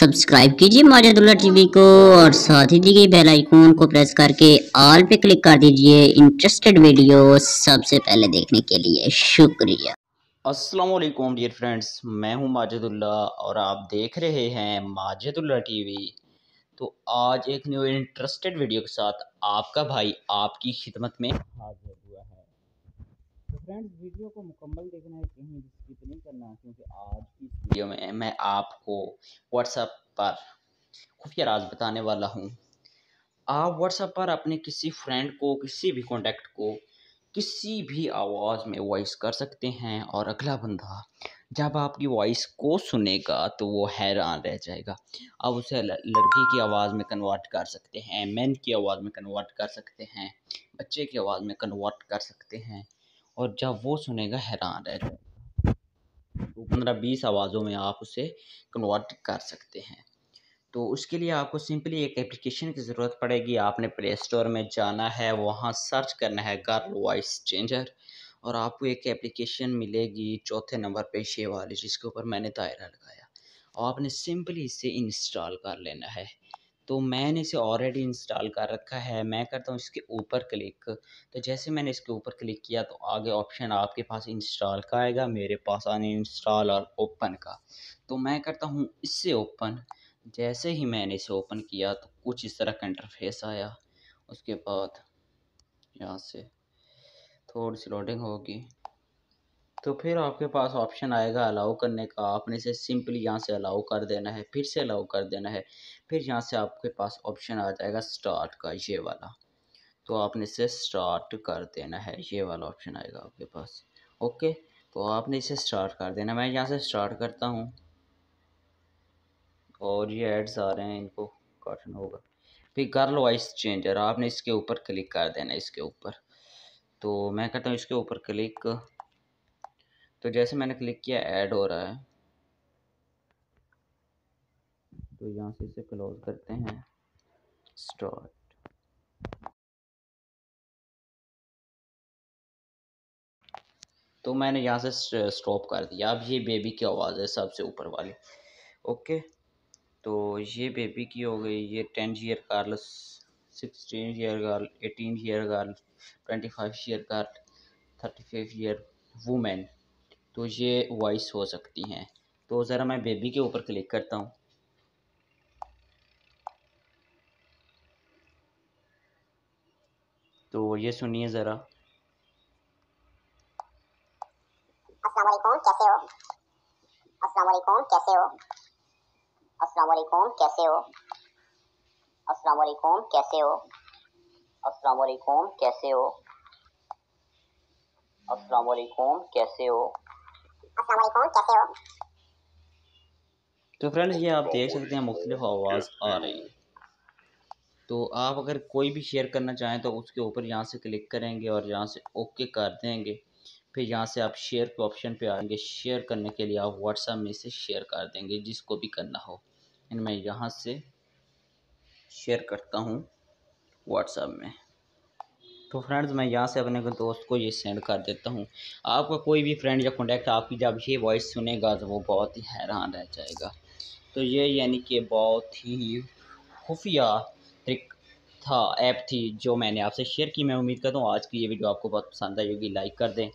Subscribe कीजिए माजिदुल्लाह TV को और साथ ही दी गई बेल आइकन को प्रेस करके ऑल पे क्लिक कर दीजिए इंटरेस्टेड वीडियो सबसे पहले देखने के लिए शुक्रिया। अस्सलाम वालेकुम डियर फ्रेंड्स, मैं हूं माजिदुल्लाह और आप देख रहे हैं माजिदुल्लाह टीवी। तो आज एक न्यू इंटरेस्टेड वीडियो के साथ आपका भाई आपकी खिदमत में हाजिर हुआ है। तो फ्रेंड्स, वीडियो को मुकम्मल देखना है, कहीं स्किप नहीं करना, क्योंकि आज की इस वीडियो में मैं आपको व्हाट्सएप पर खुफिया राज बताने वाला हूं। आप व्हाट्सएप पर अपने किसी फ्रेंड को, किसी भी कॉन्टैक्ट को किसी भी आवाज़ में वॉइस कर सकते हैं और अगला बंदा जब आपकी वॉइस को सुनेगा तो वो हैरान रह जाएगा। आप उसे लड़की की आवाज़ में कन्वर्ट कर सकते हैं, मैन की आवाज़ में कन्वर्ट कर सकते हैं, बच्चे की आवाज़ में कन्वर्ट कर सकते हैं और जब वो सुनेगा हैरान रह जाएगा। तो 15-20 आवाज़ों में आप उसे कन्वर्ट कर सकते हैं। तो उसके लिए आपको सिंपली एक एप्लीकेशन की ज़रूरत पड़ेगी। आपने प्ले स्टोर में जाना है, वहाँ सर्च करना है गर्ल वॉइस चेंजर और आपको एक एप्लीकेशन मिलेगी चौथे नंबर पे ये वाली, जिसके ऊपर मैंने दायरा लगाया और आपने सिंपली इसे इंस्टॉल कर लेना है। तो मैंने इसे ऑलरेडी इंस्टॉल कर रखा है। मैं करता हूँ इसके ऊपर क्लिक। तो जैसे मैंने इसके ऊपर क्लिक किया तो आगे ऑप्शन आपके पास इंस्टॉल का आएगा, मेरे पास आने इंस्टॉल और ओपन का। तो मैं करता हूँ इससे ओपन। जैसे ही मैंने इसे ओपन किया तो कुछ इस तरह का इंटरफेस आया। उसके बाद यहाँ से थोड़ी सी लोडिंग होगी तो फिर आपके पास ऑप्शन आएगा अलाउ करने का। आपने इसे सिंपली यहाँ से अलाउ कर देना है, फिर से अलाउ कर देना है, फिर यहाँ से आपके पास ऑप्शन आ जाएगा स्टार्ट का, ये वाला। तो आपने इसे स्टार्ट कर देना है, ये वाला ऑप्शन आएगा आपके पास। ओके, तो आपने इसे स्टार्ट कर देना। मैं यहाँ से स्टार्ट करता हूँ और ये एड्स आ रहे हैं, इनको काटना होगा। फिर गर्ल वॉइस चेंजर, आपने इसके ऊपर क्लिक कर देना है, इसके ऊपर। तो मैं करता हूँ इसके ऊपर क्लिक। तो जैसे मैंने क्लिक किया ऐड हो रहा है, तो यहाँ से इसे क्लोज करते हैं, स्टार्ट। तो मैंने यहाँ से स्टॉप कर दिया। अब ये बेबी की आवाज़ है सबसे ऊपर वाली। ओके, तो ये बेबी की हो गई। ये 10 year girl, 16 year girl, 18 year girl, 25 year girl, 35 year women. तो ये वॉइस हो सकती हैं। तो ज़रा मैं बेबी के ऊपर क्लिक करता हूँ। तो ये सुनिए ज़रा। अस्सलाम वालेकुम, कैसे हो? अस्सलाम वालेकुम, कैसे हो? अस्सलाम वालेकुम, कैसे हो? अस्सलाम वालेकुम, कैसे हो? अस्सलाम वालेकुम, कैसे हो? अस्सलाम वालेकुम, कैसे हो? अस्सलाम वालेकुम, कैसे हो? तो फ्रेंड्स, ये आप देख सकते हैं मुख्तलिफ आवाज़ आ रही है। तो आप अगर कोई भी शेयर करना चाहें तो उसके ऊपर यहाँ से क्लिक करेंगे और यहाँ से ओके कर देंगे। फिर यहाँ से आप शेयर के ऑप्शन पे आएंगे। शेयर करने के लिए आप व्हाट्सएप में से शेयर कर देंगे जिसको भी करना हो। मैं यहाँ से शेयर करता हूँ व्हाट्सएप में। तो फ्रेंड्स, मैं यहाँ से अपने दोस्त को ये सेंड कर देता हूँ। आपका कोई भी फ्रेंड या कॉन्टैक्ट आपकी जब ये वॉइस सुनेगा तो वो बहुत ही हैरान रह जाएगा। तो ये यानी कि बहुत ही खुफिया ट्रिक था, ऐप थी जो मैंने आपसे शेयर की। मैं उम्मीद करता हूँ आज की ये वीडियो आपको बहुत पसंद आई होगी। लाइक कर दें,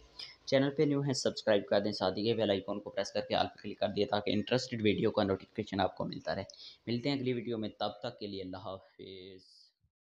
चैनल पे न्यू है सब्सक्राइब कर दें, साथ ही के बेल आइकन को प्रेस करके ऑल पे क्लिक कर दिए ताकि इंटरेस्टेड वीडियो का नोटिफिकेशन आपको मिलता रहे। मिलते हैं अगली वीडियो में, तब तक के लिए अल्लाह हाफिज़।